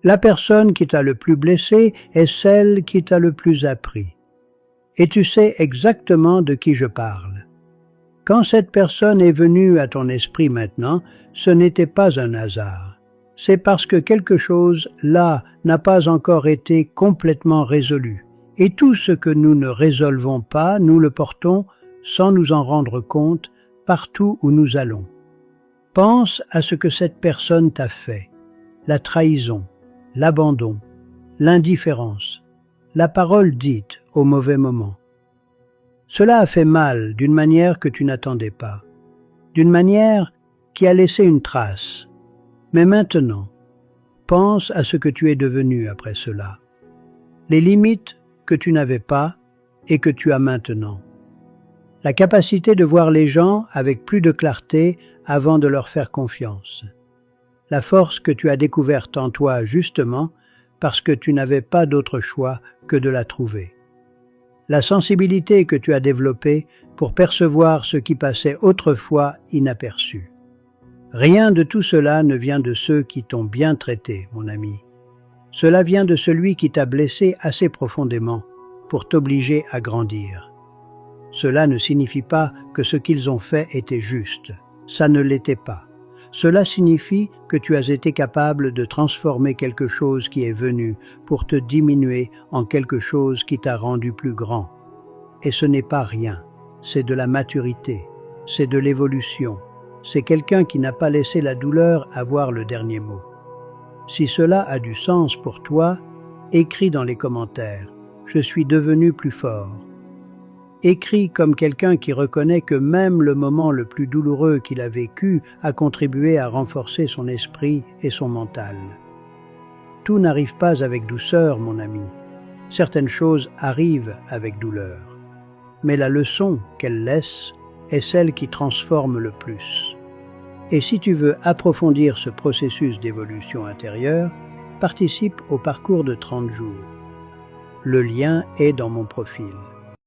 La personne qui t'a le plus blessé est celle qui t'a le plus appris. Et tu sais exactement de qui je parle. Quand cette personne est venue à ton esprit maintenant, ce n'était pas un hasard. C'est parce que quelque chose, là, n'a pas encore été complètement résolu. Et tout ce que nous ne résolvons pas, nous le portons, sans nous en rendre compte, partout où nous allons. Pense à ce que cette personne t'a fait. La trahison, l'abandon, l'indifférence, la parole dite au mauvais moment. Cela a fait mal d'une manière que tu n'attendais pas, d'une manière qui a laissé une trace. Mais maintenant, pense à ce que tu es devenu après cela. Les limites que tu n'avais pas et que tu as maintenant. La capacité de voir les gens avec plus de clarté avant de leur faire confiance. La force que tu as découverte en toi justement parce que tu n'avais pas d'autre choix que de la trouver. La sensibilité que tu as développée pour percevoir ce qui passait autrefois inaperçu. Rien de tout cela ne vient de ceux qui t'ont bien traité, mon ami. Cela vient de celui qui t'a blessé assez profondément pour t'obliger à grandir. Cela ne signifie pas que ce qu'ils ont fait était juste. Ça ne l'était pas. Cela signifie que tu as été capable de transformer quelque chose qui est venu pour te diminuer en quelque chose qui t'a rendu plus grand. Et ce n'est pas rien, c'est de la maturité, c'est de l'évolution, c'est quelqu'un qui n'a pas laissé la douleur avoir le dernier mot. Si cela a du sens pour toi, écris dans les commentaires « Je suis devenu plus fort ». Écris comme quelqu'un qui reconnaît que même le moment le plus douloureux qu'il a vécu a contribué à renforcer son esprit et son mental. Tout n'arrive pas avec douceur, mon ami. Certaines choses arrivent avec douleur. Mais la leçon qu'elles laissent est celle qui transforme le plus. Et si tu veux approfondir ce processus d'évolution intérieure, participe au parcours de 30 jours. Le lien est dans mon profil.